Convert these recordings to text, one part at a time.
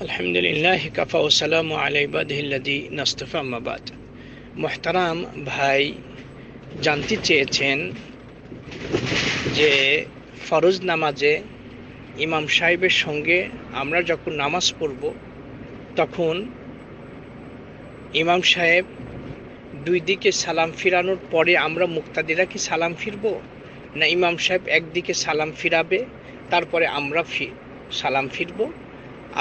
আলহামদুলিল্লাহ কাফা ও সালামু আলা ইবাদিহিল্লাযী নাসতাফা আম্মা বাদ। মুহতারাম ভাই জানতে চেয়েছেন যে ফরজ নামাজে ইমাম সাহেবের সঙ্গে আমরা যখন নামাজ পড়ব তখন ইমাম সাহেব দুই দিকে সালাম ফিরানোর পরে আমরা মুক্তাদিরা কি সালাম ফিরব, না ইমাম সাহেব একদিকে সালাম ফিরাবে তারপরে আমরা সালাম ফিরব,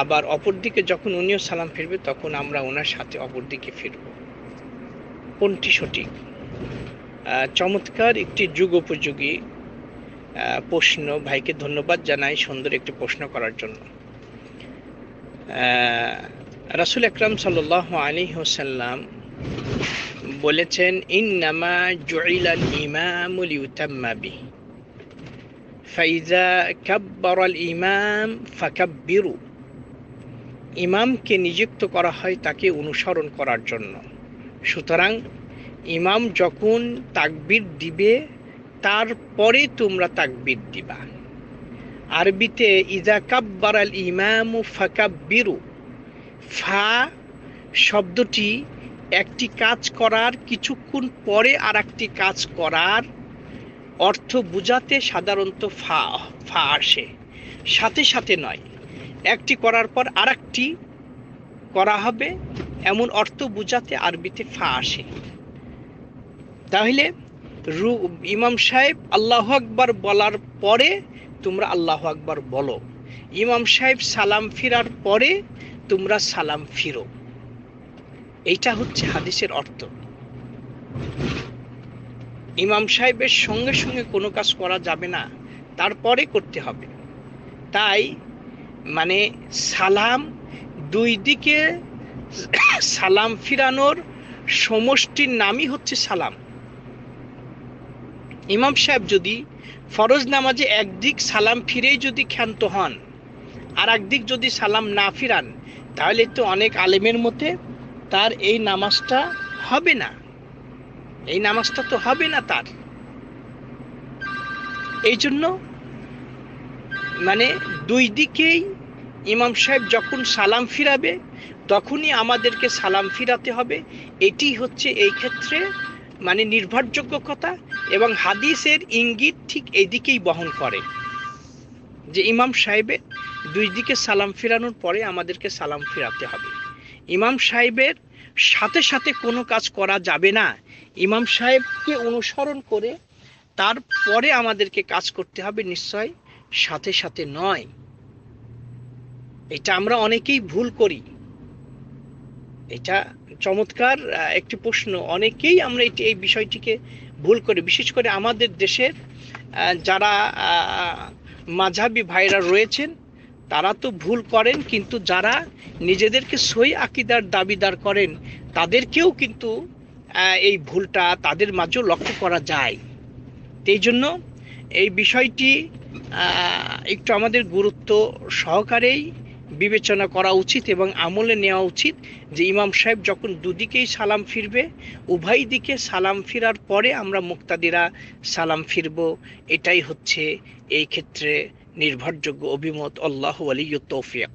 আবার অপর দিকে যখন উনিও সালাম ফিরবে তখন আমরা ওনার সাথে অপর দিকে ফিরব, কোনটি সঠিক? চমৎকার একটি যুগোপযোগী প্রশ্ন। ভাইকে ধন্যবাদ জানাই সুন্দর একটি প্রশ্ন করার জন্য। রাসূল আকরাম সাল্লাল্লাহু আলাইহি ওয়াসাল্লাম বলেছেন, ইন্নামা জুইলাল ইমামু লিউতাম্মা বিহি ফাইযা কাব্বারাল ইমাম ফাকাব্বিরু। ইমামকে নিযুক্ত করা হয় তাকে অনুসরণ করার জন্য, সুতরাং ইমাম যখন তাকবীর দিবে তারপরে তোমরা তাকবীর দিবা। আরবিতে ইযা কাব্বারাল ইমামু ফাকাব্বিরু, ফা শব্দটি একটি কাজ করার কিছুক্ষণ পরে আর একটি কাজ করার অর্থ বুঝাতে সাধারণত ফা আসে, সাথে সাথে নয়। একটি করার পর আর একটি করা হবে এমন অর্থ বুঝাতে আরবিতে ফা আসে। তাহলে ইমাম সাহেব আল্লাহু আকবার বলার পরে তোমরা আল্লাহু আকবার বলো, ইমাম সাহেব সালাম ফিরার পরে তোমরা সালাম ফিরো। এইটা হচ্ছে হাদিসের অর্থ। ইমাম সাহেবের সঙ্গে সঙ্গে কোনো কাজ করা যাবে না, তারপরে করতে হবে। তাই মানে সালাম দুই দিকে সালাম ফিরানোর সমষ্টির নামই হচ্ছে সালাম। ইমাম সাহেব যদি ফরজ নামাজে একদিক সালাম ফিরেই যদি ক্ষান্ত হন আর একদিক যদি সালাম না ফিরান, তাহলে তো অনেক আলেমের মতে তার এই নামাজটা হবে না, এই নামাজটা তো হবে না তার। এই জন্য মানে দুই দিকেই ইমাম সাহেব যখন সালাম ফিরাবে তখনই আমাদেরকে সালাম ফিরাতে হবে। এটি হচ্ছে এই ক্ষেত্রে মানে নির্ভরযোগ্য কথা, এবং হাদিসের ইঙ্গিত ঠিক এই দিকেই বহন করে যে ইমাম সাহেবের দুই দিকে সালাম ফিরানোর পরে আমাদেরকে সালাম ফিরাতে হবে। ইমাম সাহেবের সাথে সাথে কোনো কাজ করা যাবে না, ইমাম সাহেবকে অনুসরণ করে তারপরে আমাদেরকে কাজ করতে হবে, নিশ্চয় সাথে সাথে নয়। এটা আমরা অনেকেই ভুল করি। এটা চমৎকার একটি প্রশ্ন। অনেকেই আমরা এই বিষয়টিকে ভুল করি, বিশেষ করে আমাদের দেশের যারা মাযহাবী ভাইরা রয়েছেন তারা তো ভুল করেন, কিন্তু যারা নিজেদেরকে সহি আকীদার দাবিদার করেন তাদেরকেও কিন্তু এই ভুলটা তাদের মাঝেও লক্ষ্য করা যায়। এই জন্য এই বিষয়টি একটু আমাদের গুরুত্ব সহকারেই বিবেচনা করা উচিত এবং আমলে নেওয়া উচিত যে ইমাম সাহেব যখন দুদিকেই সালাম ফিরবে, উভয় দিকে সালাম ফিরার পরে আমরা মুক্তাদিরা সালাম ফিরব। এটাই হচ্ছে এই ক্ষেত্রে নির্ভরযোগ্য অভিমত। আল্লাহু ওয়ালিয়্যুত তৌফিক।